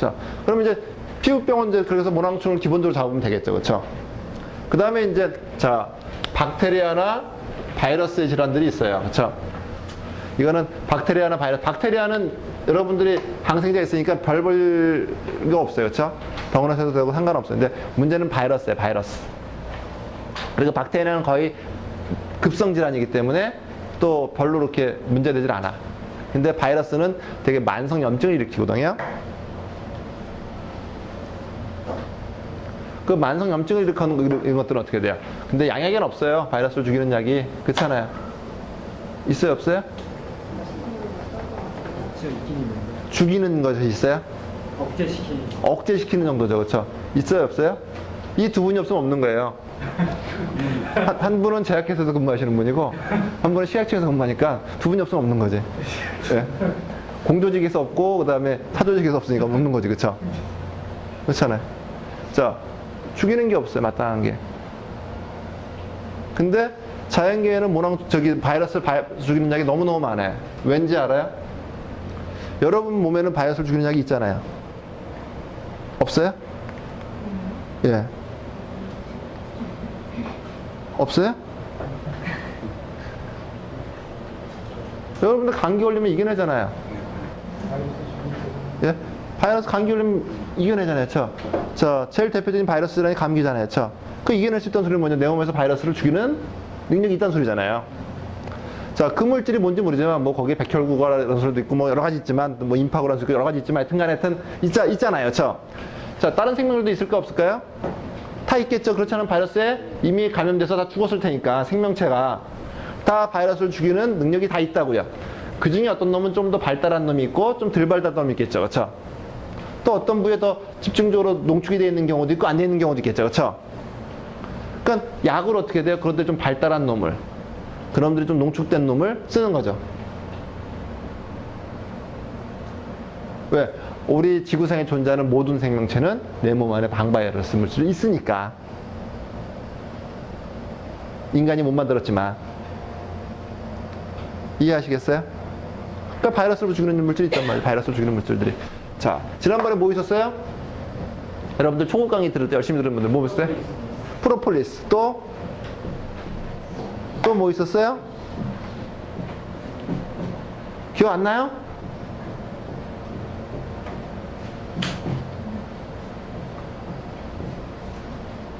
자, 그러면 이제 피부병은 이제 그래서 모낭충을 기본적으로 잡으면 되겠죠. 그렇죠? 그 다음에 이제, 자, 박테리아나 바이러스의 질환들이 있어요. 그렇죠? 이거는 박테리아나 바이러스. 박테리아는 여러분들이 항생제가 있으니까 별 볼 거 없어요. 그렇죠? 병원에서 해도 되고 상관없어요. 근데 문제는 바이러스예요. 바이러스. 그리고 박테리아는 거의 급성 질환이기 때문에 또 별로 그렇게 문제되질 않아. 근데 바이러스는 되게 만성 염증을 일으키거든요. 그 만성 염증을 일으키는 이런 것들은 어떻게 돼요? 근데 양약에는 없어요. 바이러스를 죽이는 약이. 그렇잖아요. 있어요? 없어요? 죽이는 것이 있어요? 억제시키는 정도죠. 그렇죠? 있어요? 없어요? 이 두 분이 없으면 없는 거예요. 한 분은 제약회사에서 근무하시는 분이고 한 분은 시약청에서 근무하니까 두 분이 없으면 없는 거지. 네. 공조직에서 없고 그 다음에 사조직에서 없으니까 없는 거지. 그렇죠? 그렇잖아요. 자, 죽이는 게 없어요. 마땅한 게. 근데 자연계에는 바이러스를 죽이는 약이 너무너무 많아요. 왠지 알아요? 여러분 몸에는 바이러스를 죽이는 약이 있잖아요. 없어요? 예. 없어요? 여러분들 감기 걸리면 이겨내잖아요. 예? 바이러스 감기 걸리면 이겨내잖아요. 저 제일 대표적인 바이러스 질환이 감기잖아요. 그 이겨낼 수 있다는 소리는 뭐냐? 내 몸에서 바이러스를 죽이는 능력이 있다는 소리잖아요. 자, 그 물질이 뭔지 모르지만 뭐 거기에 백혈구가 소리도 있고 뭐 여러 가지 있지만 뭐 임파고라는 소리도 여러 가지 있지만 하여튼 있잖아요. 자, 다른 생명들도 있을까 없을까요? 다 있겠죠. 그렇지 않은 바이러스에 이미 감염돼서 다 죽었을 테니까 생명체가 다 바이러스를 죽이는 능력이 다 있다고요. 그 중에 어떤 놈은 좀 더 발달한 놈이 있고 좀 덜 발달한 놈이 있겠죠. 그렇죠? 또 어떤 부위에 더 집중적으로 농축이 되어 있는 경우도 있고 안 되어 있는 경우도 있겠죠. 그렇죠? 그러니까 약을 어떻게 돼요? 그런데 좀 발달한 놈을, 그놈들이 좀 농축된 놈을 쓰는 거죠. 왜? 우리 지구상에 존재하는 모든 생명체는 내 몸 안에 방바이러스 물질이 있으니까. 인간이 못 만들었지만. 이해하시겠어요? 그러니까 바이러스로 죽이는 물질이 있단 말이에요. 바이러스로 죽이는 물질들이. 자, 지난번에 뭐 있었어요? 여러분들 초급 강의 들을 때 열심히 들은 분들 뭐 있었어요? 프로폴리스. 또 뭐 있었어요? 기억 안 나요?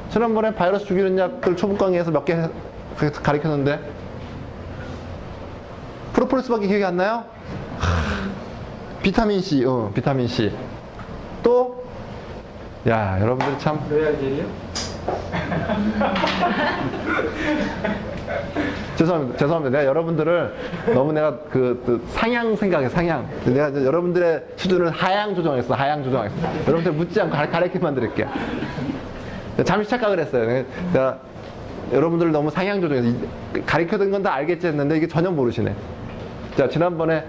지난번에 바이러스 죽이는 약들 초급 강의에서 몇 개 가르쳤는데 프로폴리스밖에 기억이 안 나요? 비타민 C, 비타민 C. 또, 야, 여러분들 참. 로얄 젤리요? 죄송합니다. 내가 여러분들을 너무 내가 상향 생각해, 상향. 내가 이제 여러분들의 수준을 하향 조정했어. 여러분들 묻지 않고 가르치만 드릴게요. 잠시 착각을 했어요. 내가 여러분들을 너무 상향 조정해서 가르쳐둔 건 다 알겠지 했는데 이게 전혀 모르시네. 자, 지난번에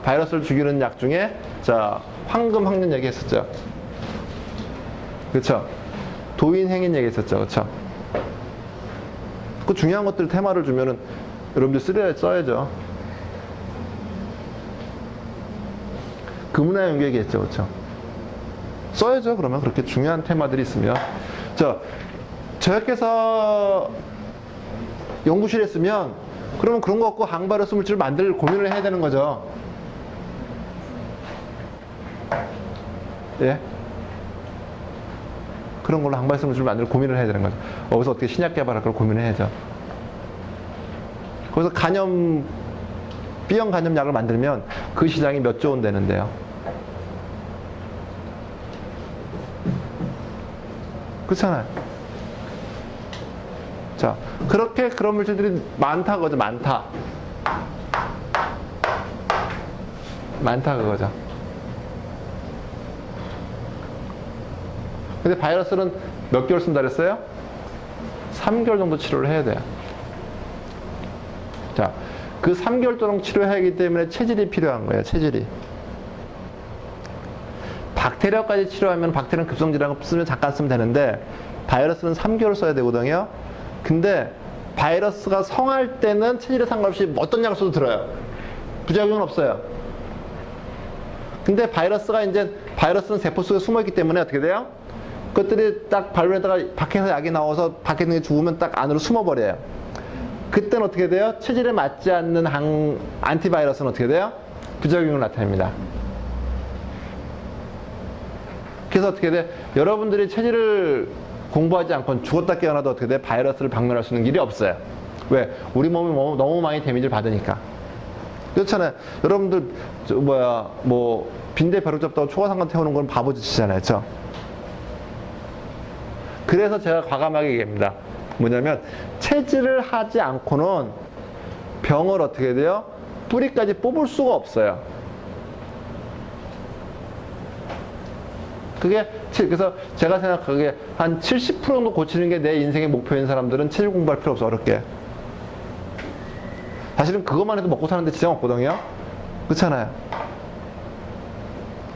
바이러스를 죽이는 약 중에 황금 항균 얘기 했었죠. 그쵸? 도인행인 얘기 했었죠. 그쵸? 그 중요한 것들 테마를 주면은 여러분들 써야죠. 금은화 연구 얘기했죠. 그쵸? 써야죠. 그러면 그렇게 중요한 테마들이 있으면. 제약회사 연구실에 쓰면 그러면 그런 거 갖고 항바이러스 물질을 만들 고민을 해야 되는 거죠. 예? 그런 걸로 항바이러스 물질을 만들 고민을 해야 되는 거죠. 거기서 어떻게 신약 개발할 걸 고민을 해야죠. 거기서 B형 간염 약을 만들면 그 시장이 몇 조 원 되는데요. 그렇잖아요. 자, 그렇게 그런 물질들이 많다 그거죠. 많다 그거죠. 근데 바이러스는 몇 개월 쓴다 그랬어요? 3개월 정도 치료를 해야 돼요. 자, 그 3개월 동안 치료해야 하기 때문에 체질이 필요한 거예요. 체질이. 박테리아까지 치료하면 박테리아는 급성질환 쓰면 잠깐 쓰면 되는데 바이러스는 3개월 써야 되거든요. 근데 바이러스가 성할 때는 체질에 상관없이 어떤 약을 써도 들어요. 부작용은 없어요. 근데 바이러스는 세포 속에 숨어 있기 때문에 어떻게 돼요? 그것들이 딱 발견했다가 밖에서 약이 나와서 밖에 있는 게 죽으면 딱 안으로 숨어버려요. 그때는 어떻게 돼요? 체질에 맞지 않는 안티바이러스는 어떻게 돼요? 부작용을 나타냅니다. 그래서 어떻게 돼? 여러분들이 체질을 공부하지 않고 죽었다 깨어나도 어떻게 돼? 바이러스를 박멸할 수 있는 길이 없어요. 왜? 우리 몸이 너무 많이 데미지를 받으니까. 그렇잖아요. 여러분들 빈대 벼룩 잡다가 초가상관 태우는 건 바보짓이잖아요. 그렇죠? 그래서 제가 과감하게 얘기합니다. 뭐냐면 체질을 하지 않고는 병을 어떻게 돼요? 뿌리까지 뽑을 수가 없어요. 그래서 제가 생각하기에 한 70% 정도 고치는 게 내 인생의 목표인 사람들은 체질 공부할 필요 없어. 어렵게. 사실은 그것만 해도 먹고 사는데 지장 없거든요. 그렇잖아요.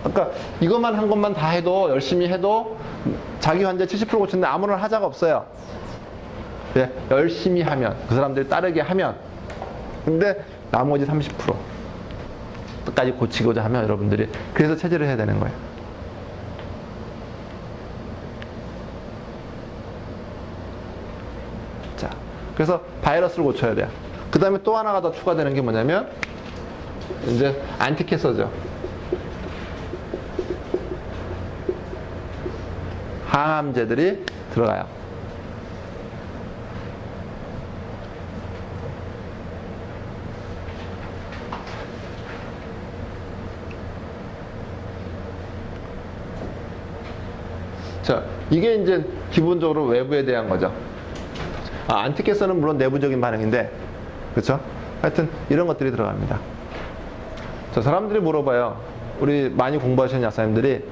그러니까 이것만 한 것만 다 해도, 열심히 해도 자기 환자 70% 고치는데 아무런 하자가 없어요. 예, 열심히 하면, 그 사람들이 따르게 하면. 근데 나머지 30% 끝까지 고치고자 하면 여러분들이 그래서 체질을 해야 되는 거예요. 자, 그래서 바이러스를 고쳐야 돼요. 그 다음에 또 하나가 더 추가되는 게 뭐냐면 이제 안티캐서죠. 항암제들이 들어가요. 자, 이게 이제 기본적으로 외부에 대한 거죠. 안티캐서는 물론 내부적인 반응인데, 그렇죠? 하여튼 이런 것들이 들어갑니다. 자, 사람들이 물어봐요. 우리 많이 공부하시는 약사님들이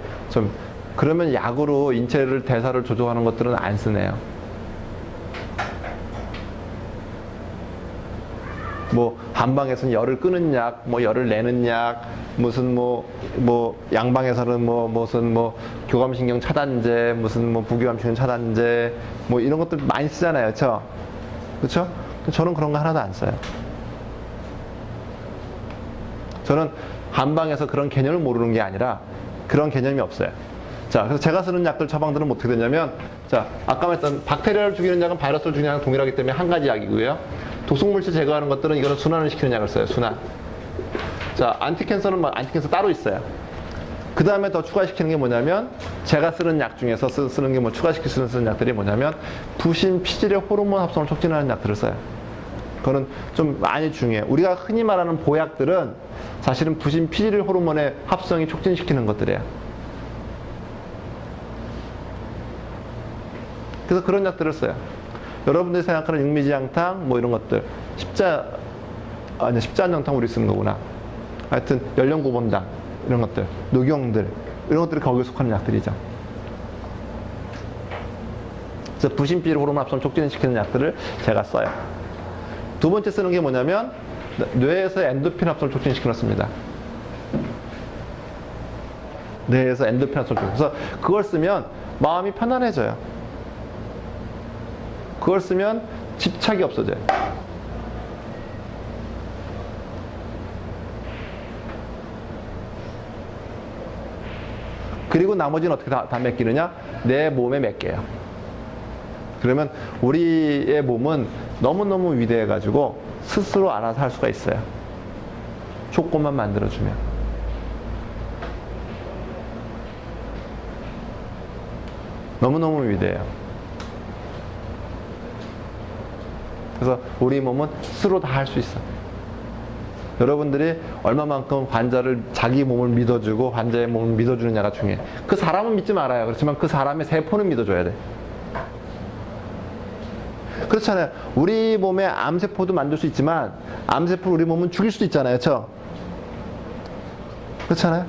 그러면 약으로 인체를 대사를 조절하는 것들은 안 쓰네요. 한방에서는 열을 끄는 약, 열을 내는 약, 무슨 양방에서는 무슨 교감신경 차단제, 무슨 부교감신경 차단제, 이런 것들 많이 쓰잖아요. 그쵸? 저는 그런 거 하나도 안 써요. 저는 한방에서 그런 개념을 모르는 게 아니라 그런 개념이 없어요. 자, 그래서 제가 쓰는 약들 처방들은 어떻게 되냐면, 자, 아까 말했던 박테리아를 죽이는 약은 바이러스를 죽이는 약은 동일하기 때문에 한 가지 약이고요. 독성물질 제거하는 것들은 이거는 순환을 시키는 약을 써요. 순환. 자, 안티캔서는 안티캔서 따로 있어요. 그 다음에 더 추가시키는 게 뭐냐면, 제가 쓰는 약 중에서 쓰는 게 추가시킬 수 있는 약들이 뭐냐면, 부신 피질의 호르몬 합성을 촉진하는 약들을 써요. 그거는 좀 많이 중요해요. 우리가 흔히 말하는 보약들은 사실은 부신 피질 호르몬의 합성이 촉진시키는 것들이에요. 그래서 그런 약들을 써요. 여러분들이 생각하는 육미지향탕 이런 것들, 십자안정탕 우리 쓰는 거구나. 하여튼 연령구범장 이런 것들, 녹용들 이런 것들이 거기에 속하는 약들이죠. 그래서 부신피질 호르몬 합성 촉진시키는 약들을 제가 써요. 두 번째 쓰는 게 뭐냐면 뇌에서 엔도핀 합성을 촉진시키는 습니다. 뇌에서 엔도핀 합성을 그래서 그걸 쓰면 마음이 편안해져요. 그걸 쓰면 집착이 없어져요. 그리고 나머지는 어떻게 다 맡기느냐? 내 몸에 맡겨요. 그러면 우리의 몸은 너무너무 위대해가지고 스스로 알아서 할 수가 있어요. 조건만 만들어주면. 너무너무 위대해요. 그래서 우리 몸은 스스로 다 할 수 있어. 여러분들이 얼마만큼 환자를 자기 몸을 믿어주고 환자의 몸을 믿어주느냐가 중요해. 그 사람은 믿지 말아요. 그렇지만 그 사람의 세포는 믿어줘야 돼. 그렇잖아요. 우리 몸에 암세포도 만들 수 있지만 암세포를 우리 몸은 죽일 수도 있잖아요. 그렇잖아요.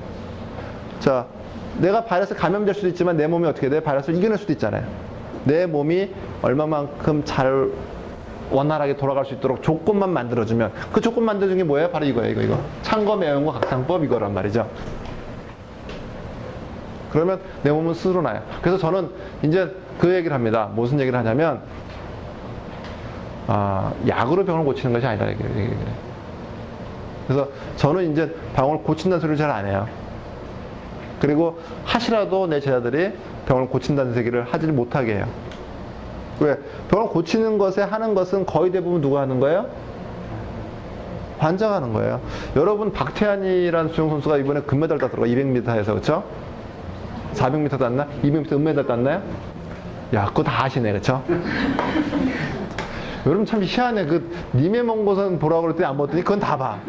자, 내가 바이러스 감염될 수도 있지만 내 몸이 어떻게 돼? 바이러스를 이겨낼 수도 있잖아요. 내 몸이 얼마만큼 잘 원활하게 돌아갈 수 있도록 조건만 만들어주면, 그 조건 만들어준 게 뭐예요? 바로 이거예요. 이거. 창거 매운거 각상법 이거란 말이죠. 그러면 내 몸은 스스로 나요. 그래서 저는 이제 그 얘기를 합니다. 무슨 얘기를 하냐면, 약으로 병을 고치는 것이 아니라 얘기를. 그래서 저는 이제 병을 고친다는 소리를 잘 안 해요. 그리고 하시라도 내 제자들이 병을 고친다는 얘기를 하지 못하게 해요. 왜? 병을 고치는 것에 하는 것은 거의 대부분 누가 하는 거예요? 환자가 하는 거예요. 여러분 박태환이라는 수영 선수가 이번에 금메달 땄더라고. 200m에서 그렇죠? 400m 땄나? 200m 은메달 땄나요? 야, 그거 다 아시네, 그렇죠? 여러분 참 희한해. 그 님의 먼 곳은 보라고 그럴 때 안 봤더니 그건 다 봐.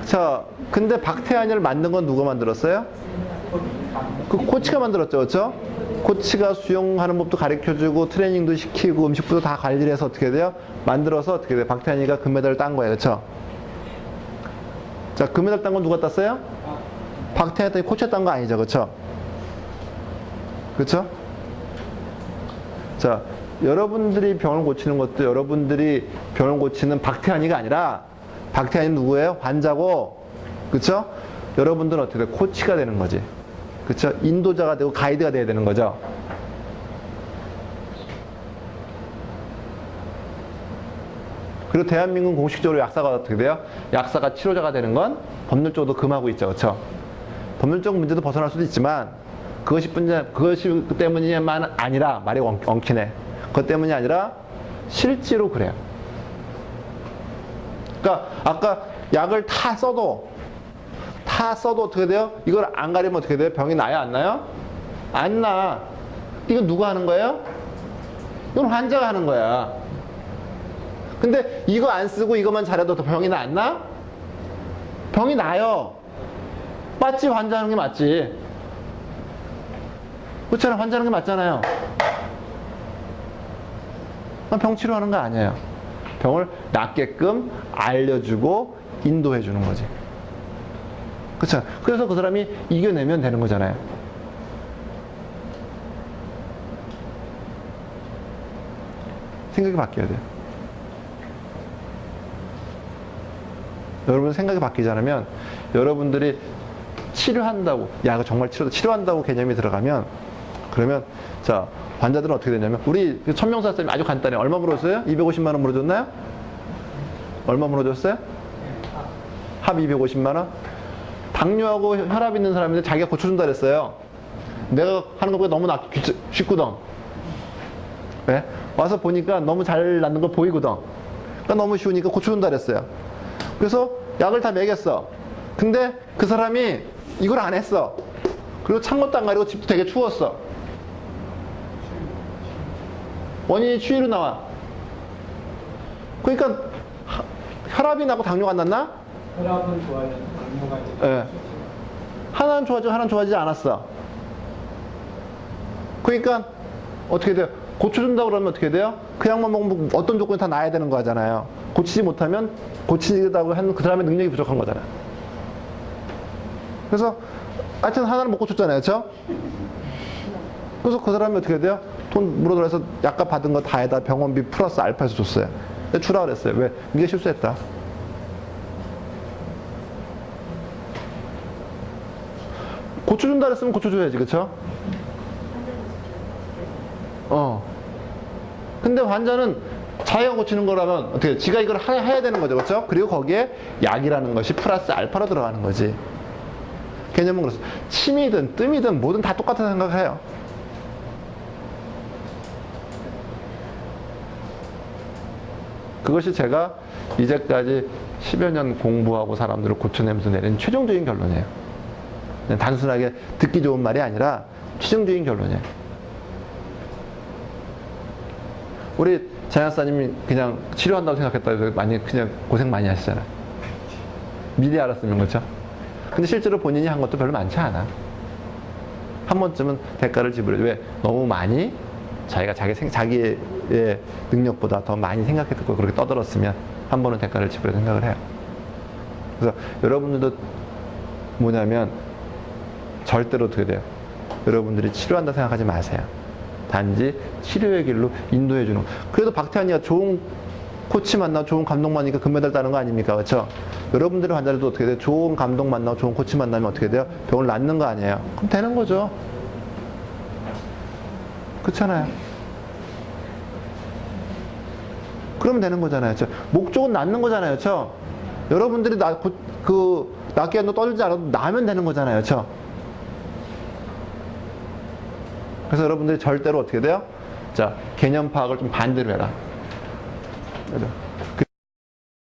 자, 근데 박태환이를 만든 건 누가 만들었어요? 그 코치가 만들었죠, 그렇죠? 코치가 수영하는 법도 가르쳐주고 트레이닝도 시키고 음식부도 다 관리를 해서 어떻게 돼요? 만들어서 어떻게 돼요? 박태환이가 금메달을 딴 거예요, 그렇죠? 자, 금메달 딴 건 누가 땄어요? 박태환이 코치가 딴 거 아니죠, 그렇죠? 그렇죠? 자, 여러분들이 병을 고치는 것도 여러분들이 병을 고치는 박태환이가 아니라 박태환이 누구예요? 환자고, 그렇죠? 여러분들은 어떻게 돼요? 코치가 되는 거지. 그렇죠? 인도자가 되고 가이드가 돼야 되는 거죠. 그리고 대한민국 공식적으로 약사가 어떻게 돼요? 약사가 치료자가 되는 건 법률적으로 금하고 있죠. 그렇죠? 법률적 문제도 벗어날 수도 있지만 그것이 때문이만 아니라 말이 엉키네. 그것 때문이 아니라 실제로 그래요. 그러니까 아까 약을 다 써도 어떻게 돼요? 이걸 안 가리면 어떻게 돼요? 병이 나요? 안 나요? 안 나. 이건 누가 하는 거예요? 이건 환자가 하는 거야. 근데 이거 안 쓰고 이것만 잘해도 병이 나 안 나? 병이 나요. 맞지? 환자하는 게 맞지. 그렇잖아. 환자하는 게 맞잖아요. 병 치료하는 거 아니에요. 병을 낫게끔 알려주고 인도해 주는 거지. 그렇죠? 그래서 그 사람이 이겨내면 되는 거잖아요. 생각이 바뀌어야 돼요. 여러분 생각이 바뀌지 않으면 여러분들이 치료한다고, 야, 이거 정말 치료한다고 개념이 들어가면, 그러면, 자, 환자들은 어떻게 되냐면, 우리 천명사 쌤이 아주 간단해. 얼마 물어줬어요? 250만원 물어줬나요? 얼마 물어줬어요? 합 250만원? 당뇨하고 혈압 있는 사람인데 자기가 고쳐준다 그랬어요. 내가 하는 것보다 너무 쉽거든. 왜? 와서 보니까 너무 잘 낫는 거 보이거든. 그러니까 너무 쉬우니까 고쳐준다 그랬어요. 그래서 약을 다 먹였어. 근데 그 사람이 이걸 안 했어. 그리고 찬 것도 안 가리고 집도 되게 추웠어. 원인이 추위로 나와. 그러니까 혈압이 나고 당뇨가 안 났나? 혈압은 좋아요. 당뇨가 이제. 네. 하나는 좋아지고 하나는 좋아지지 않았어. 그러니까 어떻게 돼요? 고쳐준다고 그러면 어떻게 돼요? 그 약만 먹으면 어떤 조건이 다 나아야 되는 거잖아요. 고치지 못하면 고치다고 하는 그 사람의 능력이 부족한 거잖아요. 그래서 하여튼 하나는 못 고쳤잖아요. 그렇죠? 그래서 그 사람이 어떻게 돼요? 돈 물어들어서 약값 받은 거 다에다 병원비 플러스 알파에서 줬어요. 근데 주라 그랬어요. 왜? 네가 실수했다. 고쳐준다 그랬으면 고쳐줘야지. 그쵸? 근데 환자는 자기가 고치는 거라면 어떻게 지가 이걸 해야 되는 거죠. 그렇죠? 그리고 거기에 약이라는 것이 플러스 알파로 들어가는 거지. 개념은 그렇습니다. 침이든 뜸이든 뭐든 다 똑같은 생각을 해요. 그것이 제가 이제까지 10여 년 공부하고 사람들을 고쳐내면서 내린 최종적인 결론이에요. 그냥 단순하게 듣기 좋은 말이 아니라 최종적인 결론이에요. 우리 장약사님이 그냥 치료한다고 생각했다 해서 그냥 고생 많이 하시잖아요. 미리 알았으면. 그렇죠? 근데 실제로 본인이 한 것도 별로 많지 않아. 한 번쯤은 대가를 지불해요. 왜? 너무 많이 자기가 자기의 능력보다 더 많이 생각했고 그렇게 떠들었으면 한 번은 대가를 지불할 생각을 해요. 그래서 여러분들도 뭐냐면 절대로 어떻게 돼요? 여러분들이 치료한다 생각하지 마세요. 단지 치료의 길로 인도해 주는 거. 그래도 박태환이가 좋은 코치 만나고 좋은 감독 만나니까 금메달 따는 거 아닙니까? 그렇죠? 여러분들의 환자들도 어떻게 돼요? 좋은 감독 만나고 좋은 코치 만나면 어떻게 돼요? 병을 낫는 거 아니에요? 그럼 되는 거죠. 그렇잖아요. 그러면 되는 거잖아요. 그렇죠? 목적은 낫는 거잖아요. 그렇죠? 여러분들이 낫게 한도 떨지 않아도 나면 되는 거잖아요. 그렇죠? 그래서 여러분들이 절대로 어떻게 돼요? 자, 개념 파악을 좀 반대로 해라. 그죠?